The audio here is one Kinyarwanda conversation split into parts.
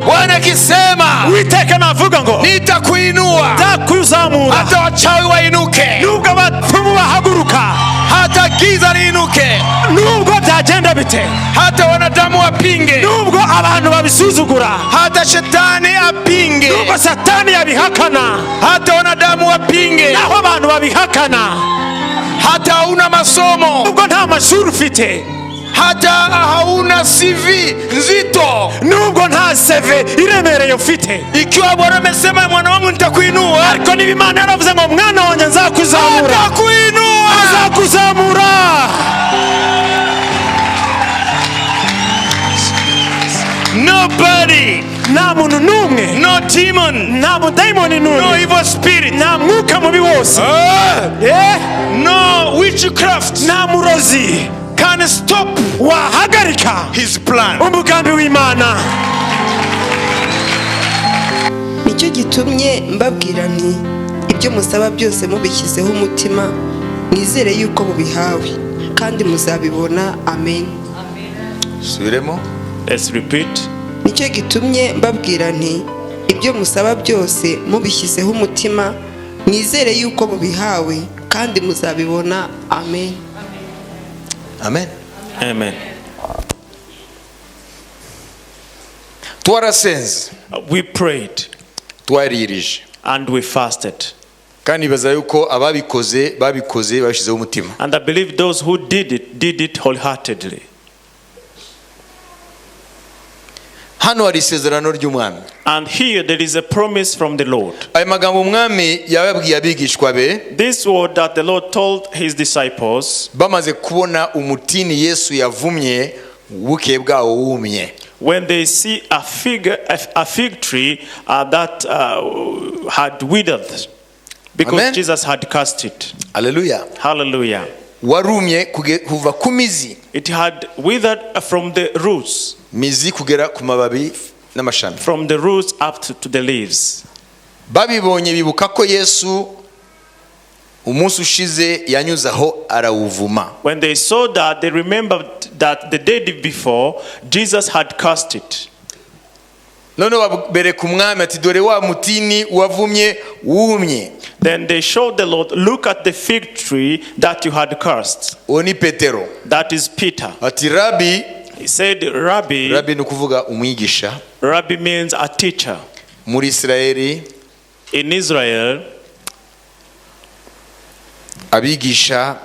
Bwana kisema, Uwiteka navuga ngo nitakuinua ndakuzamura, hata wachawi wainuke, nubwo abapfumu bahaguruka, hata giza liinuke, nubwo byagenda bite, hata wanadamu wapinge, nubwo abantu babisuzugura, hata shetani apinge, nubwo satani yabihakana, hata wanadamu wapinge, naho abantu babihakana, hata hauna masomo, nubwo nta mashuri ufite, hata hauna CV nzito, nubwo nta CV iremereye ufite, ikiwa Bwana amesema mwana wangu nitakuinua, ariko niba Imana yaravuze ngo mwana wanjye nzakuzamura, nitakuinua, azakuzamura. Nobody, Nta muntu n'umwe, no demon, nta mudayimoni no n'umwe, evil spirit, nta mwuka mubi wose, no witchcraft nta murozi can stop wahagarika his plan. umugambi w'Imana. Nicyo gitumye mbabwira nti ibyo musaba byose mubishyizeho umutima, mwizere yuko mubihawe kandi muzabibona. Amen. Subiremo. Let's repeat. Nicyo gitumye mbabwira nti ibyo musaba byose mubishyizeho umutima, mwizere yuko mubihawe kandi muzabibona. Amen. Amen. Amen. Twarasenze, We prayed twaririje, and we fasted, kandi bibaza yuko ababikoze babishyizeho umutima. and I believe those who did it wholeheartedly. Hano hari isezerano ry'umwami. And here there is a promise from the Lord. Ayo magambo umwami yababwiye abigishwa be This word that the Lord told his disciples bamaze kubona umutini Yesu yavumye buke bwawo wumye. when they see a fig tree that had withered because Amen. Jesus had cast it. Haleluya. Hallelujah. Warumye kuva ku mizi, It had withered from the roots, mizi kugera ku mababi n'amashami. from the roots up to the leaves. Babibonye bibuka ko Yesu umunsi ushize yanyuzaho arawuvuma. When they saw that, they remembered that the day before Jesus had cast it. None bereka umwami ati dore wa mutini wavumye wumye. Then they showed the Lord, look at the fig tree that you had cursed. Uwo ni Petero. That is Peter. Ati Rabbi, He said, Rabbi. Rabbi ni ukuvuga umwigisha. Rabbi means a teacher. Muri Israeli In Israel, abigisha,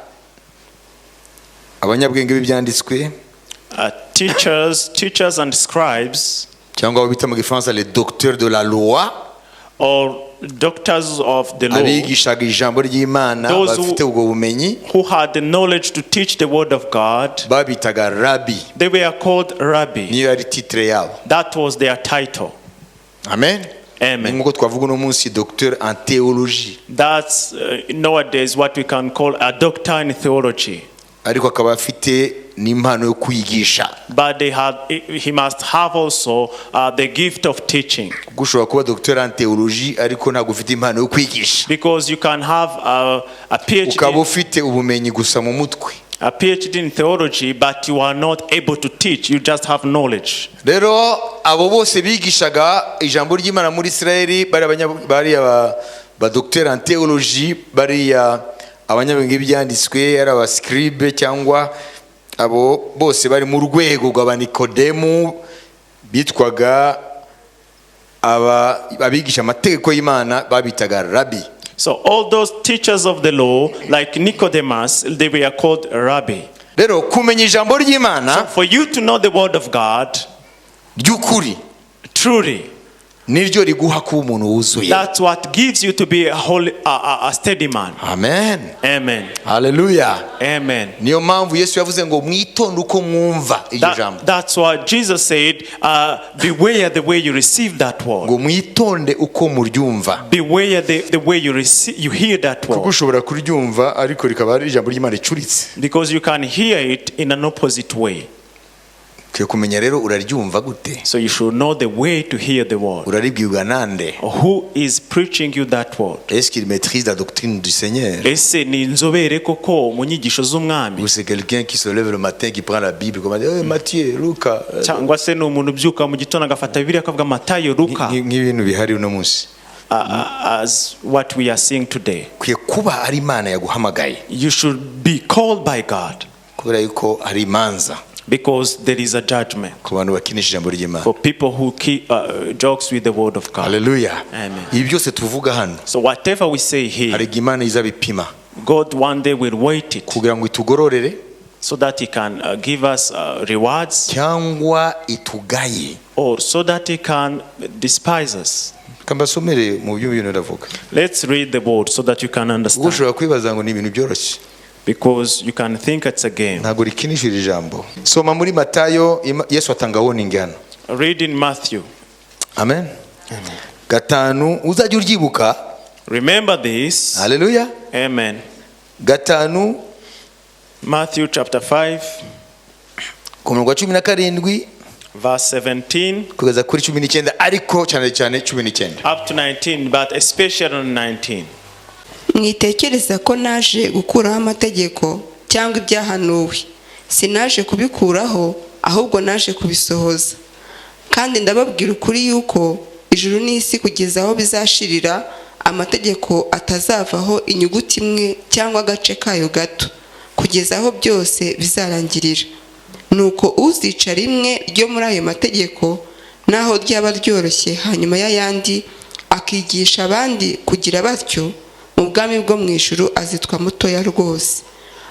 abanyabwenge b'ibyanditswe, teachers and scribes, cyangwa abo bita mu gifaransa les docteurs de la loi, or doctors of the law, abigishaga ijambo ry'Imana Those bafite ubwo bumenyi, who had the knowledge to teach the word of God, babitaga Rabbi. they were called Rabbi. Niyo yari titre yabo. That was their title. Amen. Amen. Nkuko twavuga uno munsi docteur en théologie, That's nowadays what we can call a doctor in theology. ariko akaba afite n'impano yo kwigisha. But he must have also the gift of teaching. Kuko ushobora kuba docteur en théologie ariko ntabwo ufite impano yo kwigisha. Because you can have a Ukaba PhD, ufite ubumenyi gusa mu mutwe. a PhD in theology, but you are not able to teach. You just have knowledge. Rero abo bose bigishaga ijambo ry'Imana muri Israeli bari ba docteur en théologie, bari abanyabwenge byanditswe, ari aba scribe cyangwa abo bose bari mu rwego rwa Nikodemu bitwaga abigisha amategeko y'Imana babitaga Rabbi. So all those teachers of the law, like Nicodemus, they were called Rabbi. Rero kumenya ijambo ry'Imana For you to know the word of God, ry'ukuri truly, niryo riguha kuba umuntu wuzuye. that's what gives you to be a steady man. Amen. Amen. Hallelujah. Amen. Niyo mpamvu Yesu yavuze ngo mwitonde uko mwumva iryo jambo. That's why Jesus said, beware the way you receive that word. Ngo mwitonde uko muryumva. Beware the way you hear that Kuko word. ushobora kuryumva ariko rikaba ari ijambo ry'Imana ricuritse. Because you can hear it in an opposite way. Ukwiye kumenya rero uraryumva gute, So you should know the way to hear the word. uraribwirwa nande, Who is preaching you that word? est-ce qu'il maîtrise la doctrine du Seigneur, Ese ni inzobere koko mu nyigisho z'umwami, ou c'est quelqu'un qui se lève le matin qui prend la Bible comme dit Matthieu, Luka, cyangwa se ni umuntu ubyuka mu gitondo agafata bibiliya akavuga Matayo, Luka, nk'ibintu bihari uno munsi. as what we are seeing today. Ukwiye kuba ari Imana yaguhamagaye, You should be called by God kubera yuko hari imanza because there is a judgment ku bantu bakinisha ijambo ry'Imana. for people who keep jokes with the word of God. Haleluya. Amen. Ibi byose tuvuga hano So whatever we say here, hari igihe Imana izabipima God one day will weight it kugira ngo itugororere so that He can give us rewards, cyangwa itugaye. or so that He can despise us. Kambasomere mu by'ibintu ndavuga. Let's read the word so that you can Ubwo understand, ushobora kwibaza ngo ni ibintu byoroshye, because you can think it's a game. ntabwo rikinishije ijambo. Soma muri Matayo, Yesu atanga warning hano. Read in Matthew. Amen. Gatanu, uzajya uryibuka. Remember this. Haleluya. Amen. Gatanu Matthew chapter 5, ku murongo wa 17 verse 17 kugeza kuri 19, ariko cyane cyane 19. up to 19, but especially on 19. mwitekereza ko naje gukuraho amategeko cyangwa ibyahanuwe, sinaje kubikuraho ahubwo naje kubisohoza. Kandi ndababwira ukuri yuko ijuru n'isi kugeza aho bizashirira, amategeko atazavaho inyuguti imwe cyangwa agace kayo gato, kugeza aho byose bizarangirira. Nuko uzica rimwe ryo muri ayo mategeko, naho ryaba ryoroshye hanyuma y'ayandi, akigisha abandi kugira batyo, mu bwami bwo mu ijuru azitwa mutoya rwose.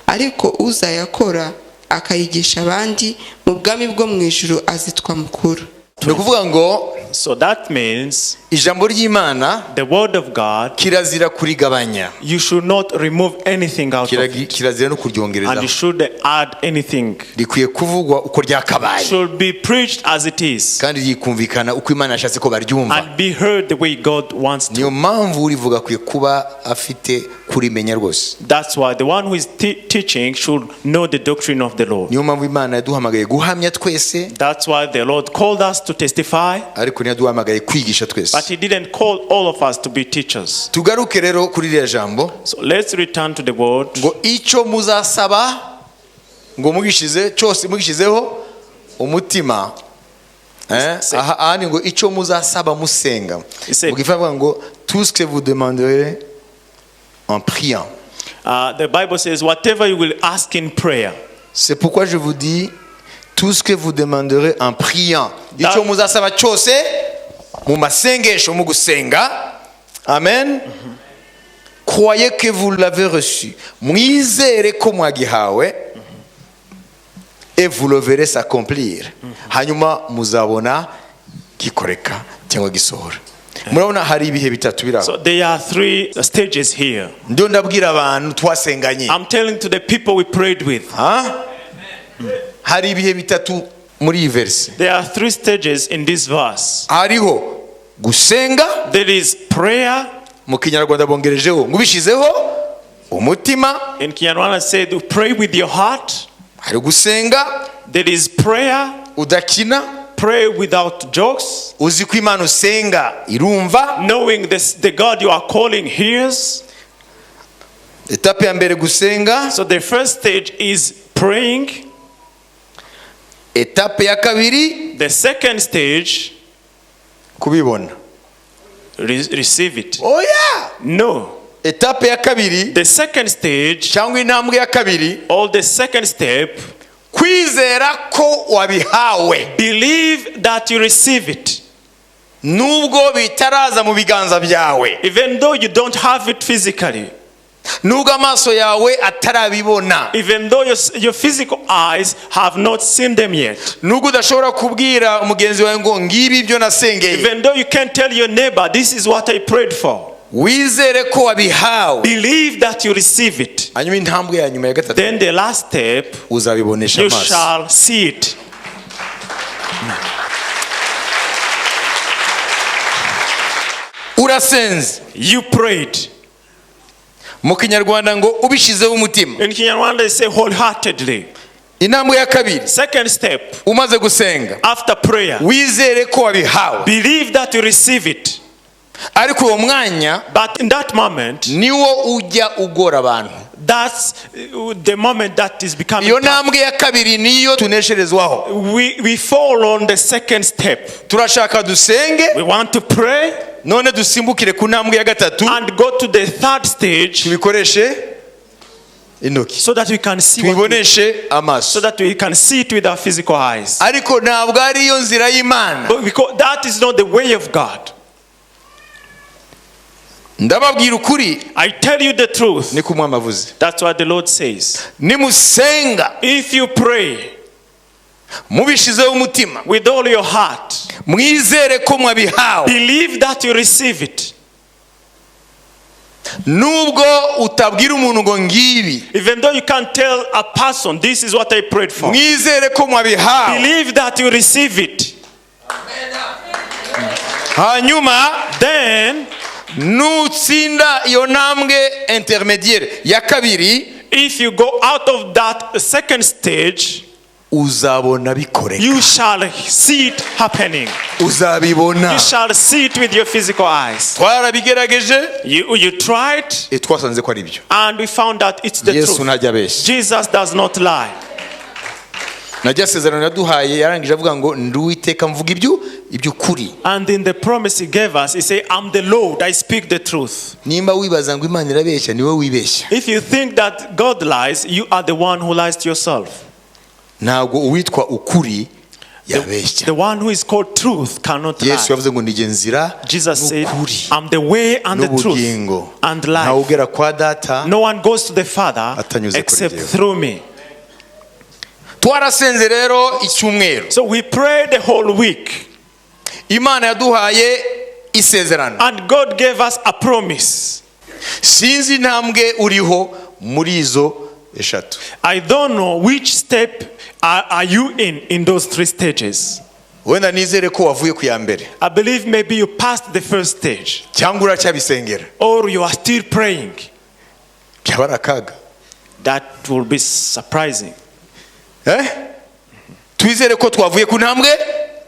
Ariko uzayakora akayigisha abandi, mu bwami bwo mu ijuru azitwa mukuru. Ni ukuvuga ngo So that means ijambo ry'Imana the word of God, kirazira kurigabanya, you should not remove anything out of it, kirazira no and kuryongereza, you should add anything. rikwiye kuvugwa uko It ryakabaye should be preached as it is kandi rikumvikana uko Imana yashatse ko baryumva. and be heard the way God wants to. Niyo mpamvu urivuga akwiye kuba afite kurimenya rwose. That's why the one who is teaching should know the doctrine of the Lord. Niyo mpamvu Imana yaduhamagaye guhamya twese, That's why the Lord called us to testify, ariko ntiyaduhamagaye kwigisha twese. but He didn't call all of us to be teachers. Tugaruke rero kuri iriya jambo So let's return to the word. ngo icyo muzasaba ngo mugishize cyose mugishizeho umutima. Aha ni ngo icyo muzasaba musenga. Mugifavuga ngo tout ce que vous demanderez en priant. The Bible says, whatever you will ask in prayer. C'est pourquoi je vous dis tout ce que vous demanderez en priant. Icyo muzasaba cyose mu masengesho mu gusenga. Amen. Croyez que vous l'avez reçu. Mwizere ko mwagihawe. Et vous le verrez s'accomplir. Hanyuma muzabona gikoreka cyangwa gisohora. Murabona hari ibihe bitatu biraho. So there are three stages here. Ndio ndabwira abantu twasenganye. I'm telling to the people we prayed with. Hari ibihe bitatu muri iyi verse. There are three stages in this verse. Hariho gusenga. There is prayer. Mu Kinyarwanda bongerejeho ngubishizeho umutima. In Kinyarwanda said to pray with your heart. Hari gusenga. There is prayer. Udakina. Pray without jokes. Uzi ko Imana usenga irumva. Knowing this, the God you are calling hears. Etape ya mbere gusenga. So the first stage is praying. Etape ya kabiri. The second stage, kubibona. Receive it. Oh yeah. No. Etape ya kabiri. The second stage, cyangwa intambwe ya kabiri. or the second step, kwizera ko wabihawe. believe that you receive it. Nubwo bitaraza mu biganza byawe. Even though you don't have it physically. Nubwo amaso yawe atarabibona. Even though your physical eyes have not seen them yet. Nubwo udashobora kubwira umugenzi wawe ngo ngibi ibyo nasengeye. Even though you can't tell your neighbor, this is what I prayed for. Wizere ko wabihawe. Believe that you receive it. Hanyuma intambwe ya nyuma ya gatatu. Then the last step, uzabibonesha you amaso. shall see it. Urasenze. You prayed. Mu Kinyarwanda ngo ubishizeho umutima. In Kinyarwanda they say wholeheartedly. intambwe ya kabiri, Second step, umaze gusenga after prayer, wizere ko wabihawe, believe that you receive it. ariko uwo mwanya But in that moment, niwo ujya ugora abantu. that's the moment that is becoming Iyo tough. ntambwe ya kabiri niyo tunesherezwaho. We fall on the second step. Turashaka dusenge, We want to pray none dusimbukire ku ntambwe ya gatatu, and go to the third stage tubikoreshe intoki, so that we can see what tubiboneshe so amaso. that we can see it with our physical eyes. Ariko ntabwo ariyo nzira y'Imana. But because that is not the way of God. Ndababwira ukuri, I tell you the truth. niko Umwami avuze. That's what the Lord says. Nimusenga If you pray mubishizeho umutima, with all your heart, mwizere ko mwabihawe, believe that you receive it. nubwo utabwira umuntu ngo ngibi, Even though you can't tell a person, this is what I prayed for. mwizere ko mwabihawe. Believe that you receive it. Hanyuma Then, nutsinda iyo ntambwe intermediaire ya kabiri, if you go out of that second stage, uzabona bikoreka, you shall see it happening. uzabibona. You shall see it with your physical eyes. Twarabigerageje, You tried, twasanze ko ari byo. and we found that it's the Yesu truth. ntajya abeshya. Jesus does not lie. Najya sezerano yaduhaye yarangije avuga ngo ndi Uwiteka mvuga iby'ukuri. And in the promise he gave us, he said, I'm the Lord, I speak the truth. Nimba wibaza ngo Imana irabeshya, niwe wibeshya. If you think that God lies, you are the one who lies to yourself. Ntabwo uwitwa ukuri yabeshya. The one who is called truth cannot Yesu lie. yavuze ngo nige nzira Jesus said, n'ukuri I'm the way and the truth n'ubugingo. and Ntawe life. ugera kwa data. No one goes to the Father Atanyuze kuri except jyewe. through me. Twarasenze rero icyumweru. So we prayed the whole week, Imana yaduhaye isezerano. and God gave us a promise. Sinzi intambwe uriho muri izo eshatu. I don't know which step are you in those three stages. Wenda nizere ko wavuye ku ya mbere, I believe maybe you passed the first stage, cyangwa uracyabisengera. or you are still praying. Byaba ari akaga. That will be surprising. Twizere ko twavuye ku ntambwe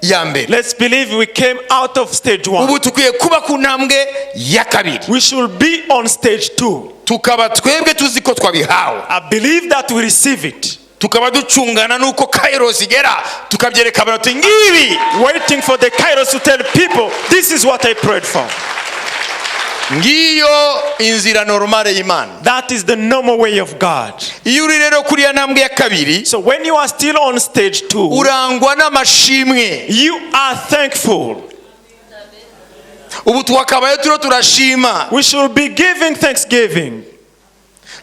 ya mbere. Let's believe we came out of stage one. Ubu tukwiye kuba ku ntambwe ya kabiri, We should be on stage two. tukaba twebwe tuzi ko twabihawe, I believe that we receive it. tukaba ducungana nuko kairos igera, tukabyereka abantu ati ngibi, Waiting for the kairos to tell people, this is what I prayed for. ngiyo inzira normale y'Imana. That is the normal way of God. Iyo uri rero kuri ya ntambwe ya kabiri, So when you are still on stage two, urangwa n'amashimwe. you are thankful. Ubu twakabaye turiho turashima, We should be giving thanksgiving.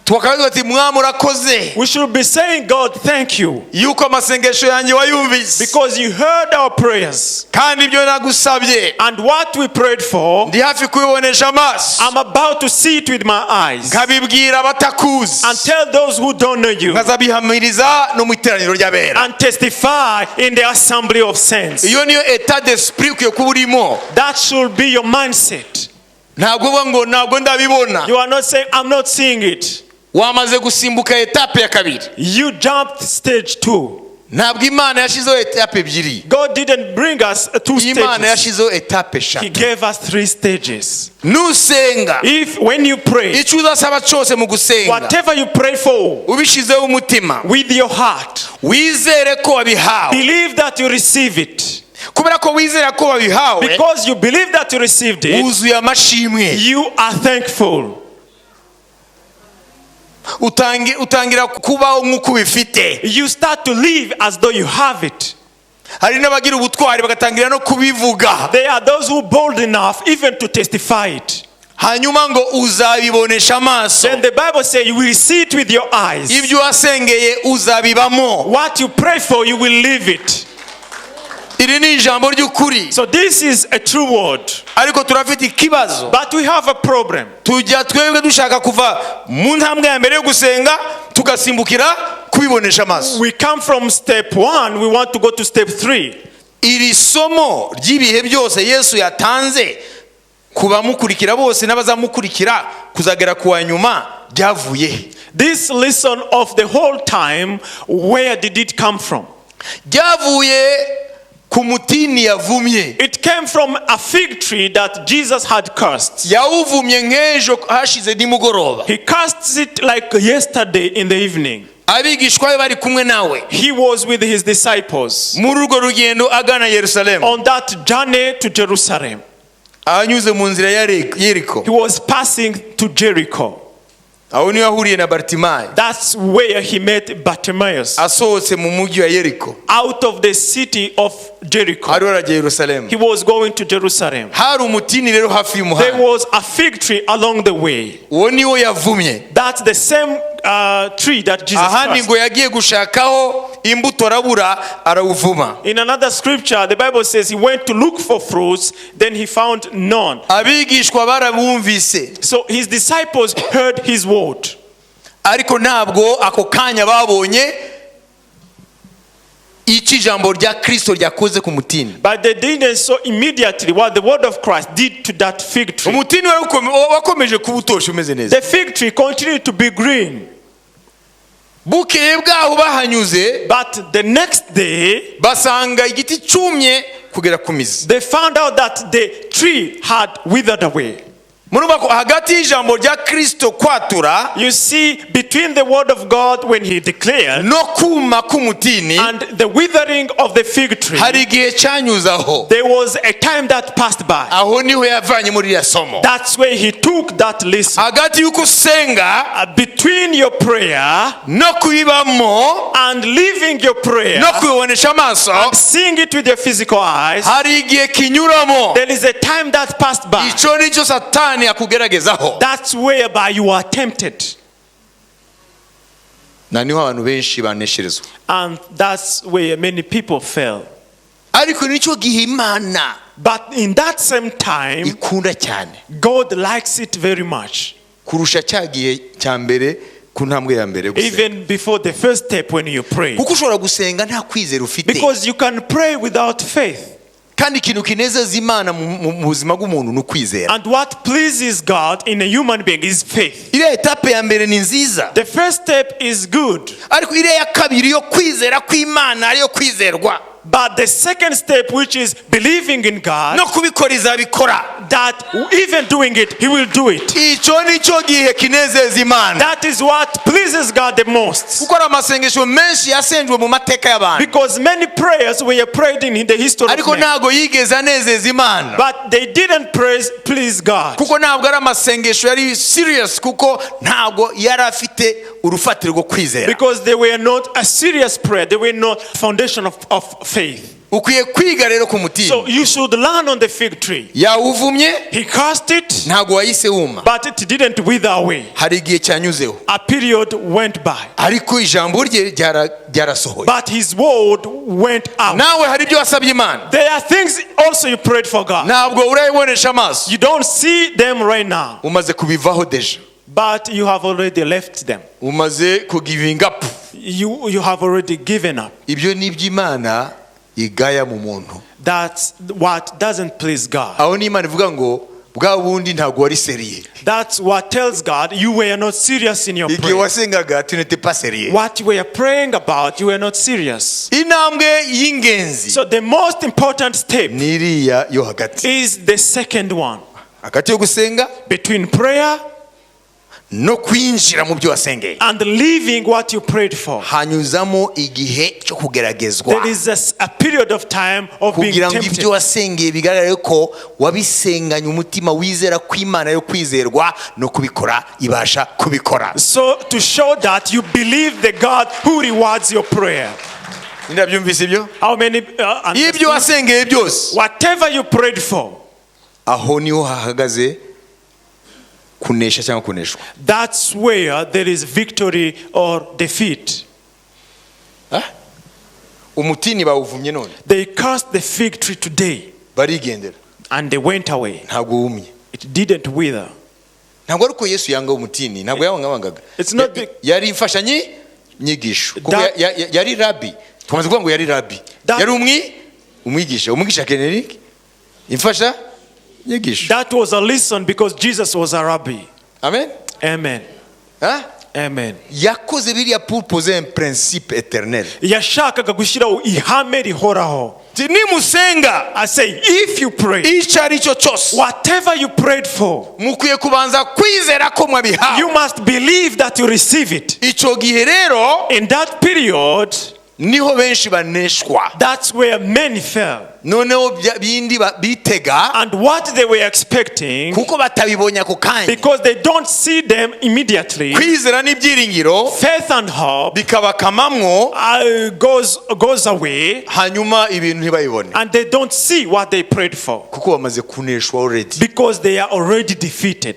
twakabaye tuti Mwami urakoze We should be saying, God, thank you, yuko amasengesho yanjye wayumvise, because you heard our prayers. kandi ibyo nagusabye And what we prayed for, ndi hafi kubibonesha amaso, I'm about to see it with my eyes. nkabibwira abatakuzi, And tell those who don't know you, nkazabihamiriza no mu iteraniro ry'abera. and testify in the assembly of saints. Iyo niyo etat d'esprit ukwiye kuba urimo. That should be your mindset. Ntabwo uvuga ngo ntabwo ndabibona. You are not saying, I'm not seeing it. Wamaze gusimbuka etape ya kabiri. You jumped stage two. Ntabwo Imana yashizeho etape ebyiri. God didn't bring us two Imana stages. yashizeho etape He eshatu. gave us three stages. Nusenga, If when you pray, icyo uzasaba cyose mu gusenga, whatever you pray for ubishizeho umutima, with your heart, wizere ko wabihawe. believe that you receive it. Kubera ko wizera ko wabihawe, Because you believe that you received it, wuzuye amashimwe. you are thankful. Utangira kubaho nk'uko ubifite. You start to live as though you have it. Hari n'abagira ubutwari bagatangira no kubivuga, There are those who are bold enough even to testify it. hanyuma ngo uzabibonesha amaso. Then the Bible says you will see it with your eyes. Ibyo wasengeye uzabibamo. What you pray for, you will live it. Iri ni ijambo ry'ukuri. So this is a true word. Ariko turafite ikibazo. But we have a problem. Tujya twebwe dushaka kuva mu ntambwe ya mbere yo gusenga tugasimbukira kubibonesha amaso. We come from step one, we want to go to step three. Iri somo ry'ibihe byose Yesu yatanze kubamukurikira bose n'abazamukurikira kuzagera kuwa nyuma byavuye he? This lesson of the whole time, where did it come from? Byavuye ku mutini yavumye. It came from a fig tree that Jesus had cursed. Yawuvumye nk'ejo hashize nimugoroba. He cursed it like yesterday in the evening. Abigishwa be bari kumwe nawe He was with his disciples muri urwo rugendo agana Yerusalemu. on that journey to Jerusalem. Anyuze mu nzira ya Yeriko. He was passing to Jericho. Aho niho yahuriye na Bartimayo. That's where he met Bartimaeus. Asohotse mu mujyi wa Yeriko. Out of the city of Jericho. Hari arajya Yerusalemu. He was going to Jerusalem. Hari umutini rero hafi There y'umuhanda. was a fig tree along the way. Uwo niwo yavumye. That's the same tree that Jesus Ahandi cursed. ngo yagiye gushakaho imbuto arabura arawuvuma. In another scripture, the Bible says he went to look for fruits, then he found none. Abigishwa barabumvise. So his disciples heard his word. Ariko ntabwo ako kanya babonye iki jambo rya Kristo ryakoze ku mutini. But they didn't saw immediately what the word of Christ did to that fig tree. Umutini wakomeje kuba utoshye umeze neza. The fig tree continued to be green. Bukeye bwaho bahanyuze But the next day, basanga igiti cyumye kugera ku mizi. they found out that the tree had withered away. Murumva ko hagati y'ijambo rya Kristo kwatura You see, between the word of God when he declared no kuma k'umutini and the withering of the fig tree, hari igihe cyanyuzaho. there was a time that passed by. Aho niho yavanye muri iriya somo. That's where he took that lesson. Hagati y'uko usenga Between your prayer no kuyibamo and living your prayer no kuyibonesha amaso and seeing it with your physical eyes, hari igihe kinyuramo. there is a time that passed by. Icyo nicyo Satani akugeragezaho. That's whereby you are tempted. Na niho abantu benshi banesherezwa. And that's where many people fail. Ariko nicyo gihe Imana But in that same time, ikunda cyane God likes it very much. kurusha cya gihe cya mbere ku ntambwe ya mbere gusenga. Even before the first step when you pray. Kuko ushobora gusenga nta kwizera ufite. Because you can pray without faith. Kandi ikintu kinezeza Imana mu buzima bw'umuntu ni ukwizera. And what pleases God in a human being is faith. Iriya etape ya mbere ni nziza. The first step is good. Ariko iriya ya kabiri yo kwizera kw'Imana ariyo kwizerwa. But the second step, which is believing in God, No kubikora izabikora. that even doing it, He will do it. Icyo nicyo gihe kinezeza Imana. That is what pleases God the most. Kuko ari amasengesho menshi yasenjwe mu mateka y'abantu. Because many prayers were prayed in the history of Ariko men. ntago yigeze anezeza Imana. But they didn't please God. Kuko ntabwo ari amasengesho yari serious, kuko ntabwo yari afite urufatiro rwo kwizera. Because they were not a serious prayer. They were not foundation of faith. Ukwiye kwiga rero ku mutima. So you should learn on the fig tree. Yawuvumye He cast it, ntabwo wahise wuma. but it didn't wither away. Hari igihe cyanyuzeho. A period went by. Ariko ijambo rye ryarasohoye. But his word went out. Nawe hari ibyo wasabye Imana. There are things also you prayed for God. Ntabwo urayibonesha amaso. You don't see them right now, Umaze kubivaho deja. but you have already left them. Umaze kugivinga up. You have already given up. Ibyo ni iby'Imana igaya mu muntu. That's what doesn't please God. Aho ni Imana ivuga ngo bwa bundi ntabwo wari seriye. That's what tells God you were not serious in your Igihe prayer. wasengaga tu n'était pas seriye. What you were praying about, you were not serious. Intambwe y'ingenzi So the most important step ni iriya yo hagati. is the second one. Hagati yo gusenga Between prayer no kwinjira mu byo wasengeye. and living what you prayed for. Hanyuzamo igihe cyo kugeragezwa. There is a period of time of being kugira ngo tempted. ibyo wasengeye bigaragare ko wabisenganye umutima wizera ko Imana yo kwizerwa no kubikora ibasha kubikora. So to show that you believe the God who rewards your prayer. Ndabyumvise ibyo? How many Ibyo wasengeye byose whatever you prayed for, aho niho hahagaze kunesha cyangwa kuneshwa. that's where there is victory or defeat. Umutini bawuvumye none They cursed the fig tree today barigendera and they went away. ntabwo wumye. It didn't wither. Ntabwo ari ko Yesu yanga umutini, ntabwo yawangaga. It's not Yari imfashanyi nyigisho. Kuko That- yari rabbi. Tumaze kuvuga ngo yari rabbi. That- Yari umwigisha keneri imfasha nyigisho. That was a lesson because Jesus was a rabbi. Amen. Amen. Hein? Amen. yakoze biriya pour poser un principe éternel. yashakaga gushyiraho ihame rihoraho. Nimusenga, I say, if you pray, icyo ari cyo cyose, whatever you prayed for, mukwiye kubanza kwizera ko mwabihawe. you must believe that you receive it. Icyo gihe rero In that period, niho benshi baneshwa. that's where many fell. Noneho bindi bitega And what they were expecting, kuko batabibonye ako kanya. because they don't see them immediately, Kwizera n'ibyiringiro faith and hope bikabakamamwo, goes away, hanyuma ibintu ntibayibone and they don't see what they prayed for, kuko bamaze kuneshwa already. because they are already defeated.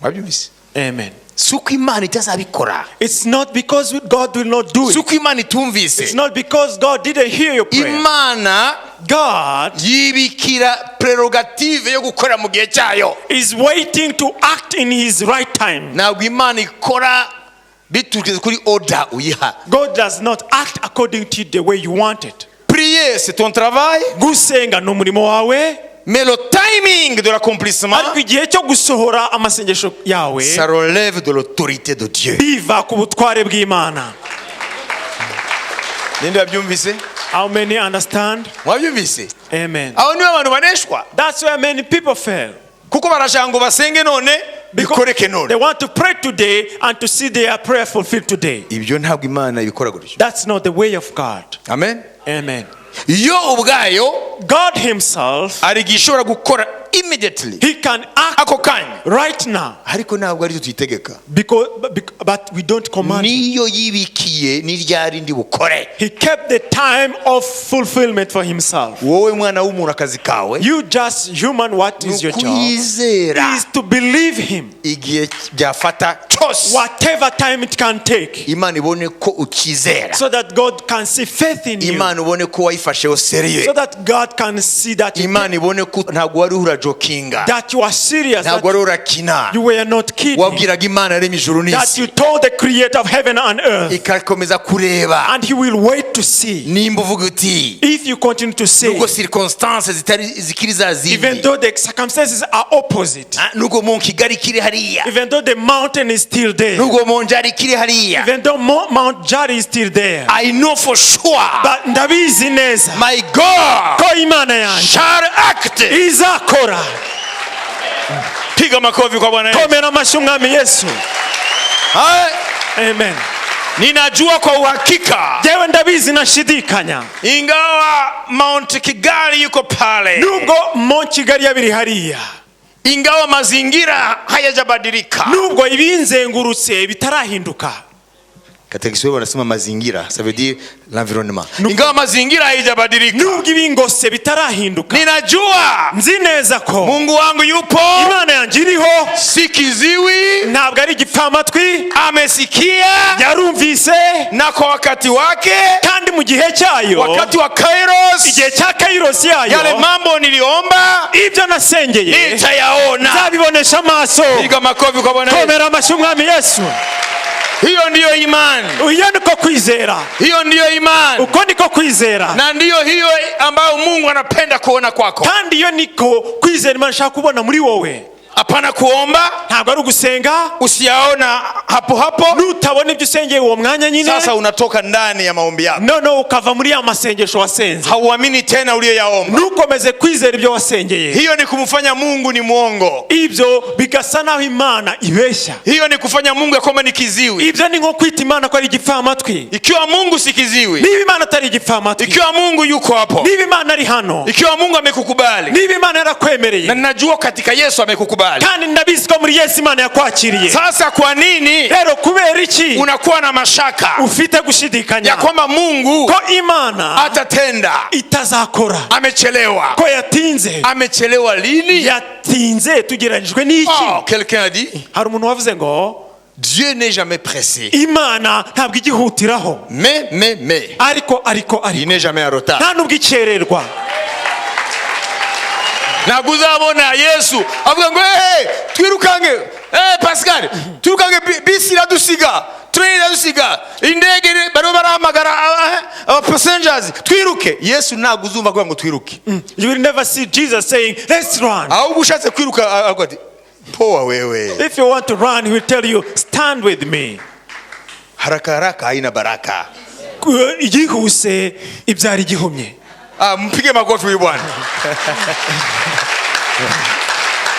Wabyumvise? Amen. Si uko Imana itazabikora, It's not because God will not do si it. uko Imana itumvise. It's not because God didn't hear your prayer. Imana God yibikira prerogative yo gukora mu gihe cyayo. is waiting to act in his right time. Ntabwo Imana ikora biturutse kuri order uyiha. God does not act according to the way you want it. Prier c'est ton travail, Gusenga ni umurimo wawe, mais le timing de l'accomplissement ariko igihe cyo gusohora amasengesho yawe ça relève de l'autorité de Dieu. biva ku butware bw'Imana. Ninde yabyumvise? How many understand? Mwabyumvise? Amen. Aho niho abantu baneshwa That's where many people fail. kuko barashaka ngo basenge none bikoreke They none. want to pray today and to see their prayer fulfilled today. Ibyo ntabwo Imana ibikora gutyo. That's not the way of God. Amen. Amen. Yo ubwayo God himself, ari gishobora gukora immediately he can act ako kanya, right now, ariko ntabwo ari cyo tuyitegeka. but we don't command him. Niyo yibikiye n'iryari ndi bukore. He kept the time of fulfillment for himself. Wowe mwana w'umuntu akazi kawe You just human, what is your job? kuyizera Is to believe him. igihe byafata cyose, Whatever time it can take, Imana ibone ko ukizera, so that God can see faith in you. Imana ibone ko wayifasheho seriye, So that God can see that Imana ibone ko ntabwo wari urajokinga, that you are serious, ntabwo that wari urakina, you were not kidding, wabwiraga Imana yaremye ijuru that you n'isi, told the creator of heaven and earth, ikakomeza kureba. and he will wait to see. Nimba uvuga uti If you continue to say, nubwo circonstances zikiri za even zindi, though the circumstances are opposite, nubwo mu Kigali kiri hariya, even though the mountain is still there, nubwo mu Njari kiri hariya, even though Mount Jari is still there, I know for sure but ndabizi neza my God ko Imana yanjye shall act. izakora. Piga makofi kwa Bwana Yesu. Komera amashyi umwami Yesu. Amen. Ninajua kwa uhakika Jewe ndabizi nashidikanya, ingawa Mount Kigali yuko pale, nubwo Mount Kigali yabiri hariya, ingawa mazingira hayajabadilika. nubwo ibinzengurutse bitarahinduka. Katika Kiswahili wanasema mazingira, ça veut dire l'environnement. Ingawa mazingira hayajabadilika, Nubwo ibingose bitarahinduka, ninajua nzi neza ko Mungu wangu yupo, Imana yanjye iriho, si kiziwi, ntabwo ari igipfamatwi, amesikia, yarumvise, na kwa wakati wake, kandi mu gihe cyayo, wakati wa Kairos, igihe cya Kairos yayo, yale mambo niliomba ibyo nasengeye nitayaona. nzabibonesha amaso. Piga makofi kwa Bwana Yesu. Komera amashyi umwami Yesu. Hiyo ndiyo imani, Iyo niko kwizera, hiyo ndiyo imani, uko niko kwizera, na ndiyo hiyo ambayo Mungu anapenda kuona kwako. kandi iyo niko kwizera Imana ishaka kubona muri wowe. Hapana kuomba Ntabwo ari ugusenga usiyaona hapo hapo, nutabona ibyo usengeye uwo mwanya nyine, sasa unatoka ndani ya maombi yako, no ukava muri ya masengesho wasenze, hauamini tena uliyoyaomba. nukomeze kwizera ibyo wasengeye. Hiyo ni kumfanya Mungu ni mwongo, Ibyo bigasa naho Imana ibeshya. hiyo ni kufanya Mungu yakoma ni kiziwi. Ibyo ni nko kwita Imana ko ari igipfamatwi. Ikiwa Mungu si kiziwi, Niba Imana atari igipfamatwi, ikiwa Mungu yuko hapo, niba Imana ari hano, ikiwa Mungu amekukubali, niba Imana yarakwemereye, na ninajua katika Yesu amekukubali, kandi ndabizi ko muri Yesu Imana yakwakiriye, sasa kwa nini rero kubera iki unakuwa na mashaka ufite gushidikanya ya kwamba Mungu ko Imana atatenda? itazakora, Amechelewa. ko yatinze? Amechelewa lini? Yatinze tugereranyijwe n'iki? Oh, quelqu'un a dit Hari umuntu wavuze ngo Dieu n'est jamais pressé, Imana ntabwo igihutiraho, mais ariko il n'est jamais en retard. nta nubwo ikererwa. Ntabwo uzabona Yesu avuga ngo twirukange, Pascal twirukange, bisi iradusiga, train iradusiga, indege baro barahamagara passengers twiruke. Yesu ntabwo uzumva kuvuga ngo twiruke. You will never see Jesus saying let's run. Ahubwo ushatse kwiruka avuga ati Poa wewe. If you want to run, he will tell you, stand with me. Haraka haraka haina baraka. Yihuse ibyara igihumye. Mpige makofi huyu bwana.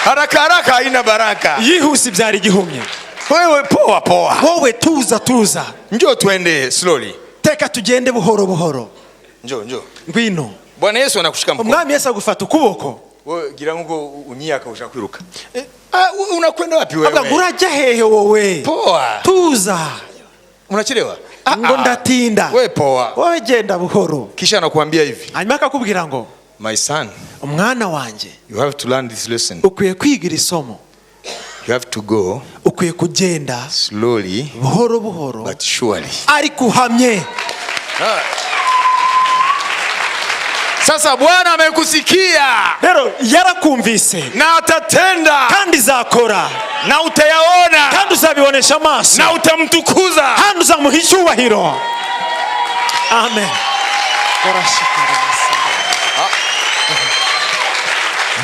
Haraka haraka haina baraka. Yihuse ibyara igihumye. Wewe poa poa. Wowe tuza. Njoo tuende slowly. Teka tugende buhoro buhoro. Njoo. Ngwino. Bwana Yesu anakushika mkono. Umwami Yesu agufata ukuboko. Wewe gira ngo unyiyaka ushaka kwiruka. Unakwenda wapi wewe? Abwa urajya hehe wowe? Poa. Tuza. Unachelewa? Ngo ndatinda. Wewe poa. Wowe genda buhoro. Kisha anakuambia hivi. Hanyuma akakubwira ngo, my son, umwana wanje, you have to learn this lesson. Ukwiye kwigira isomo. You have to go ukwiye kugenda slowly buhoro but surely. Ariko uhamye. Sasa Bwana amekusikia. Rero yarakumvise Na atatenda. kandi zakora. Na utayaona. Kandi uzabibonesha amaso. Na utamtukuza. Kandi uzamuha icyubahiro. Amen.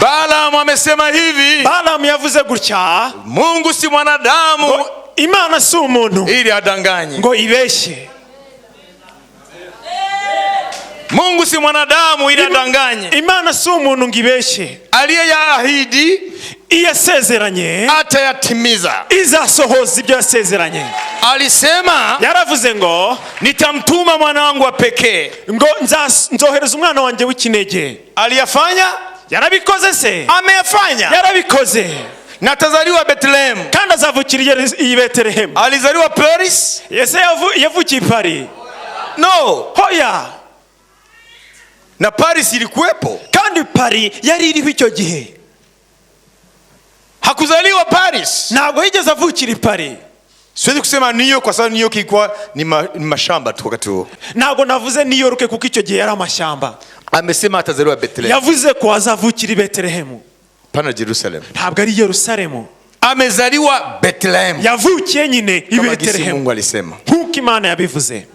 Balaam amesema hivi. Balaam yavuze gutya. Mungu si mwanadamu. Imana si umuntu ili adanganye. ngo ibeshye. Mungu si mwanadamu ili adanganye. Imana si umuntu ngo ibeshye. Aliyeyaahidi iyasezeranye atayatimiza. Izasohoza ibyo yasezeranye. Alisema yaravuze ngo nitamtuma mwana wangu wa pekee. Ngo nzohereza umwana wanjye w'ikinege. Aliyafanya? Yarabikoze se? Ameyafanya. Yarabikoze. Na atazaliwa Bethlehem. Kandi azavukira i Bethlehem. Alizaliwa Paris? Yese yavukiye Paris? No. Hoya. Na Paris ilikuwepo. Kandi Paris yari iriho icyo gihe. Hakuzaliwa Paris. Ntabwo yigeze avukira Paris. Siwezi kusema New York kwa sababu New York ilikuwa ni mashamba tu wakati huo. Ntabwo navuze New York kuko icyo gihe yari amashamba. Amesema atazaliwa Bethlehem. Yavuze ko azavukira i Bethlehem. Pana Jerusalem. Ntabwo ari Yerusalemu. Amezaliwa Bethlehem. Yavukiye nyine i Bethlehem. Mungu alisema. Nkuko Imana yabivuze.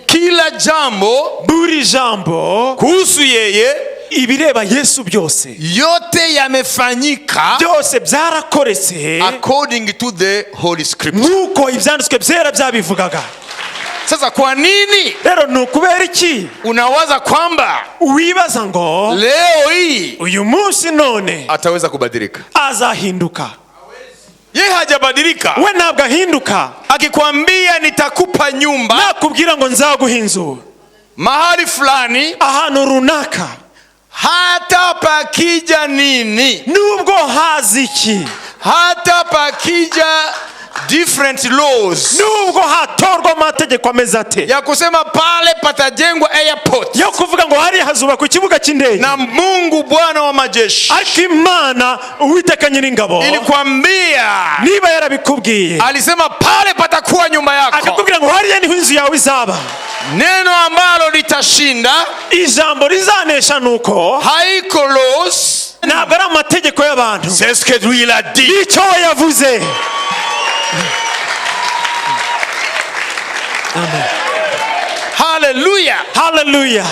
Kila jambo, buri jambo kuhusu yeye, ibireba Yesu byose, yote yamefanyika byose byarakoretse according to the Holy Scripture. Nkuko ibyanditswe byera byabivugaga. Sasa kwa nini? Rero nukubera iki Unawaza kwamba wibaza ngo leo hii uyu munsi none ataweza kubadilika? Azahinduka. Yeye hajabadilika. We ntabwo ahinduka. Akikwambia nitakupa nyumba, nakubwira ngo nzaguha inzu mahali fulani, ahantu runaka, hata pakija nini, nubwo hazi iki, hata pakija different laws, nubwo hatorwa amategeko ameze ate, ya kusema pale patajengwa airport, yo kuvuga ngo hari hazubakwa ikibuga cy'indege, na Mungu Bwana wa majeshi, Imana Uwiteka Nyiringabo ilikwambia, niba yarabikubwiye, alisema pale patakuwa nyumba yako, akakubwira ngo hariya niho inzu yawe izaba. Neno ambalo litashinda, ijambo rizanesha nuko haiko laws, ntabwo ari amategeko y'abantu. c'est ce que lui il a dit. Icyo yavuze. Amen. Hallelujah. Hallelujah.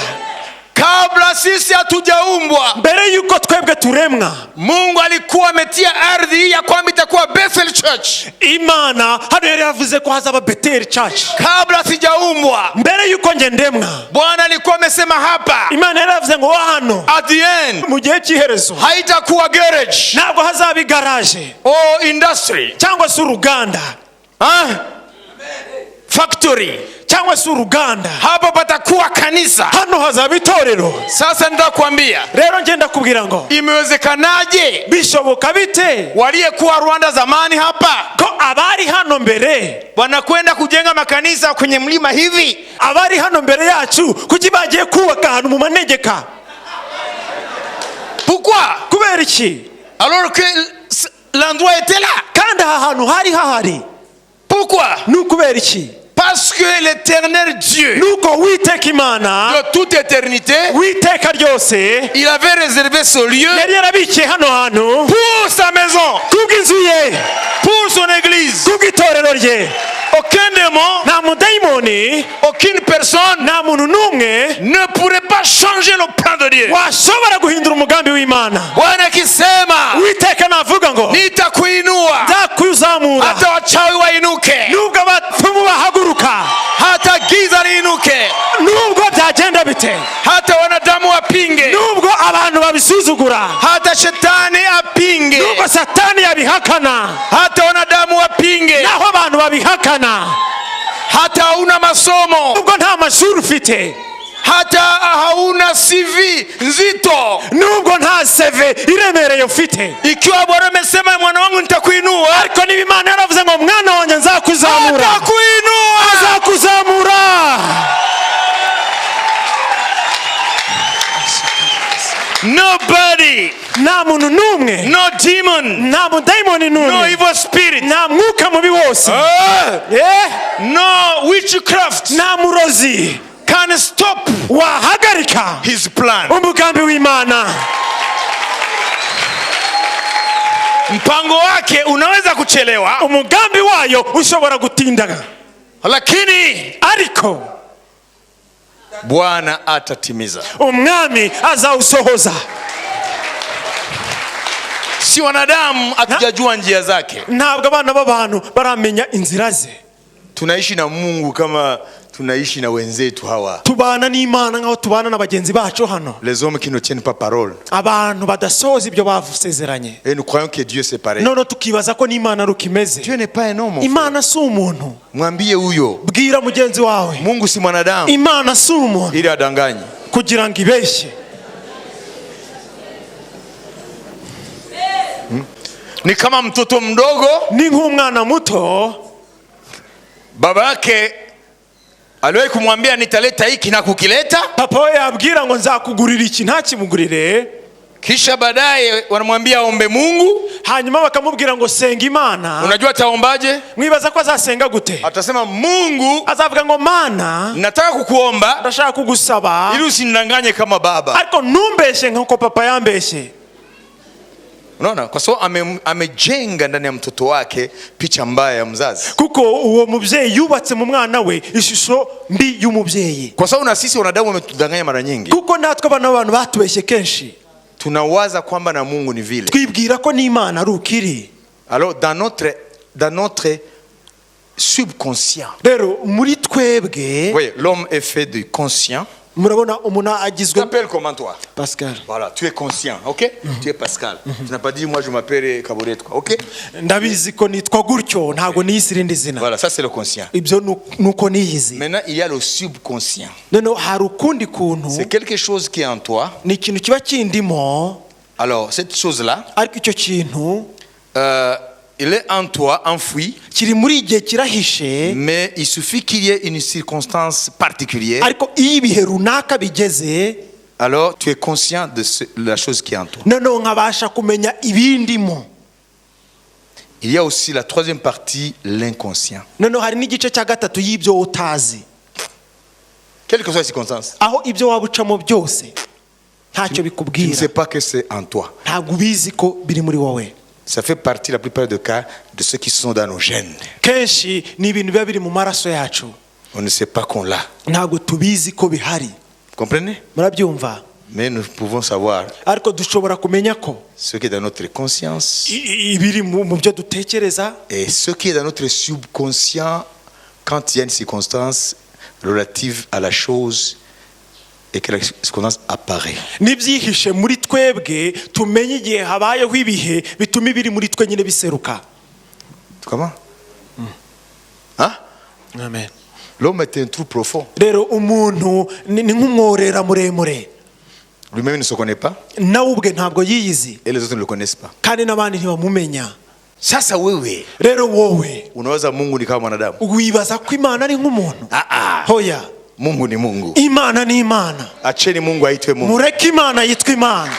Kabla sisi hatujaumbwa, mbere yuko twebwe turemwa, Mungu alikuwa ametia ardhi ya kwamba itakuwa Bethel Church. Imana hano yari yavuze ko hazaba Bethel Church. Kabla sijaumbwa, mbere yuko nge ndemwa, Bwana alikuwa amesema hapa, Imana yari yavuze ngo hano at the end, mu gihe cy'iherezo, haitakuwa garage, ntabwo hazaba garage or industry, cyangwa se uruganda, factory, cyangwa se uruganda. Hapo patakuwa kanisa. Hano hazaba itorero. Sasa nitakwambia, rero ngenda kubwira ngo imewezekanaje, bishoboka bite, waliyekuwa Rwanda zamani hapa ko abari hano mbere wanakwenda kujenga makanisa kwenye mlima hivi, abari hano mbere yacu kuki bagiye kubaka ahantu mu manegeka? Pourquoi? Kubera iki? Alors que l'endroit était là. Kandi aha hantu hari hahari. Pourquoi? Nukubera iki? Parce que l'Éternel Dieu, nuko Uwiteka Imana de toute éternité, Uwiteka ryose, il avait réservé ce lieu yari yarabikiye hano hantu pour sa maison, kubw'inzu ye, pour son église. kubw'itorero rye. aucun démon, nta mudayimoni, aucune personne nta muntu n'umwe ne pourrait pas changer le plan de Dieu. washobora guhindura umugambi w'Imana. Bwana akisema Uwiteka navuga ngo nitakuinua nzakuzamura hata wachawi wainuke, nubwo abapfumu bahaguruka, hata giza liinuke, nubwo byagenda bite, hata wanadamu wapinge, nubwo abantu babisuzugura, hata shetani apinge, nubwo satani yabihakana, hata wanadamu wapinge, naho abantu babihakana, hata hauna masomo, nubwo nta mashuri ufite, hata hauna CV nzito, nubwo nta CV iremereye ufite, ikiwa Bwana amesema mwana wangu nitakuinua, ariko niba Imana yaravuze ngo mwana wanjye nzakuzamura, atakuinua, azakuzamura. Nobody, Nta muntu n'umwe, no demon, nta mudayimoni no n'umwe, evil spirit, nta mwuka mubi wose, no witchcraft nta murozi can stop wahagarika his plan. umugambi w'Imana. Mpango wake unaweza kuchelewa, Umugambi wayo ushobora gutindaga, lakini ariko Bwana atatimiza. umwami azawusohoza. Si wanadamu hatujajua njia zake. Ntabwo abana b'abantu baramenya inzira ze. Tunaishi na Mungu kama tunaishi na wenzetu hawa, Tubana n'Imana nk'aho tubana na bagenzi bacu hano, les hommes qui ne tiennent pas parole, abantu badasohoza ibyo bavusezeranye. et nous croyons que Dieu c'est pareil. None tukibaza ko n'Imana ari uko imeze. Dieu n'est pas un homme, mon frère. Imana si umuntu. Mwambie huyo Bwira mugenzi wawe, Mungu si mwanadamu Imana si umuntu ili adanganye. kugira ngo ibeshye. Ni kama mtoto mdogo, Ni nk'umwana muto, baba yake aliwahi kumwambia nitaleta hiki na kukileta, papa we yabwira ngo nzakugurira iki ntakimugurire, kisha baadaye wanamwambia aombe Mungu. hanyuma bakamubwira ngo senga Imana. Unajua ataombaje? Mwibaza ko azasenga gute? Atasema Mungu, Azavuga ngo Mana, nataka kukuomba ndashaka kugusaba, ili usinidanganye kama baba. ariko ntumbeshye nk'uko papa yambeshye. Unaona, kwa sababu amejenga ndani ya mtoto wake picha mbaya ya mzazi. Kuko uwo mubyeyi yubatse mu mwana we ishusho mbi y'umubyeyi. Kwa sababu na sisi wanadamu wametudanganya mara nyingi. Kuko natwe abana b'abantu batubeshye kenshi. Tunawaza kwamba na Mungu ni vile. Twibwira ko n'Imana ari ukiri. Alors dans notre subconscient. Rero muri twebwe, Oui, l'homme est fait de conscient. murabona umuntu Tu agizwe. t'appelles comment toi? Pascal. Voilà, tu es conscient, ok? Tu es Pascal. Tu n'as pas dit moi je m'appelle Kaburetwa, ok? Ndabizi ko nitwa gutyo, ntago niyise irindi zina. Voilà, ça c'est le conscient. Ibyo nuko niyizi. Maintenant, il y a le subconscient. None hari ukundi kuntu, C'est quelque chose qui est en toi. ni ikintu kiba kindimo, Alors, cette chose-là, ariko icyo kintu il est en toi, enfoui, kiri muri igihe kirahishe, mais il suffit qu'il y ait une circonstance particulière. ariko iyo ibihe runaka bigeze, Alors, tu es conscient de la chose qui est en toi. noneho nkabasha kumenya ibindimo. Il y a aussi la troisième partie, l'inconscient. Noneho hari n'igice cya gatatu y'ibyo utazi, Quelle que soit la circonstance, aho ibyo waba ucamo byose ntacyo tu ne bikubwira, sais pas que c'est en toi. ntabwo ubizi ko biri muri wowe. Ça fait partie, la plupart des cas, de ceux qui sont dans nos gènes. Kenshi ni ibintu biba biri mu maraso yacu, On ne sait pas qu'on l'a. ntabwo tubizi ko bihari. Vous comprenez? Murabyumva? Mais nous pouvons savoir Ariko dushobora kumenya ko ce qui est dans notre conscience ibiri mu byo dutekereza, et ce qui est dans notre subconscient quand il y a une circonstance relative à la chose et que la circonstance apparaît. n'ibyihishe muri twebwe tumenye igihe habayeho ibihe bituma ibiri muri twe nyine biseruka. Comment? Hein? Amen. L'homme est un trou profond. Rero umuntu ni nk'umworera muremure, Lui-même ne se connaît pas nawe ubwe ntabwo yiyizi, et les autres ne le connaissent pas. kandi n'abandi ntibamumenya. Sasa wewe Rero wowe unaweza Mungu ni kama mwanadamu. wibaza ko Imana ari nk'umuntu. Hoya, Mungu ni Mungu. Imana ni Imana. Acheni Mungu aitwe Mungu. Mureke Imana yitwa Imana.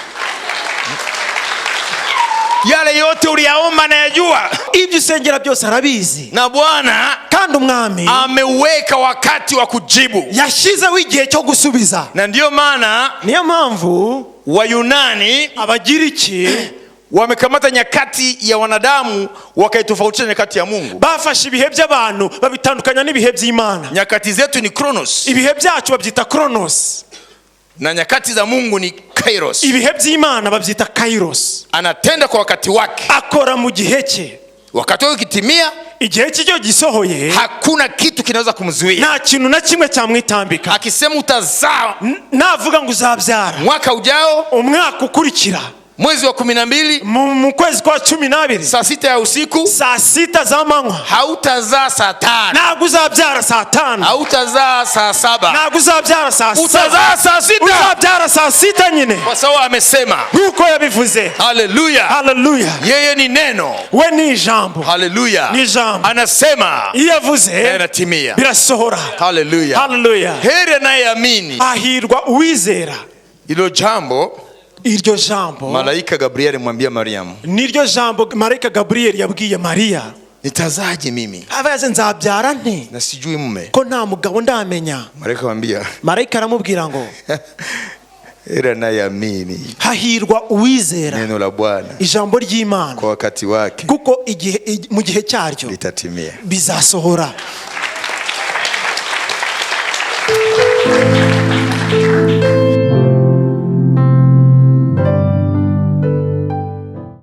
Yale yote uliyaomba nayajua. Ibyo usengera byose arabizi, Na Bwana kandi umwami ameweka wakati wa kujibu. yashyizeho igihe cyo gusubiza. Na ndio maana Niyo mpamvu Wayunani Abagiriki wamekamata nyakati ya wanadamu wakaitofautisha nyakati ya Mungu. bafashe ibihe by'abantu babitandukanya n'ibihe by'Imana. Nyakati zetu ni Chronos, ibihe byacu babyita Chronos, na nyakati za Mungu ni Kairos. ibihe by'Imana babyita Kairos. Anatenda kwa wakati wake, akora mu gihe cye. wakati wake ukitimia, igihe cyo gisohoye, hakuna kitu kinaweza kumzuia. nta kintu na kimwe cyamwitambika. Akisema utazaa navuga ngo uzabyara mwaka ujao, umwaka ukurikira, mwezi wa 12 mu kwezi kwa 12 saa 6 ya usiku, saa 6 za manywa, hautazaa saa 5, ntabwo uzabyara saa 5, hautazaa saa 7, ntabwo uzabyara saa 7, utazaa saa 6, uzabyara saa 6 nyine, kwa sababu amesema. nkuko yabivuze. Haleluya, haleluya. yeye ni neno, we ni ijambo. haleluya, ni ijambo. anasema iyo avuze yanatimia. birasohora. Haleluya, haleluya. heri anayeamini. Ahirwa uwizera. Ilo jambo iryo jambo malaika Gabriel mwambia Mariamu, niryo jambo malaika Gabriel yabwiye Maria. nitazaje mimi abaze nzabyara nte na sijui mume, ko nta mugabo ndamenya. malaika aramubwira ngo heri anayeamini hahirwa uwizera neno la Bwana ijambo ry'Imana kwa wakati wake, kuko mu gihe cyaryo litatimia, bizasohora.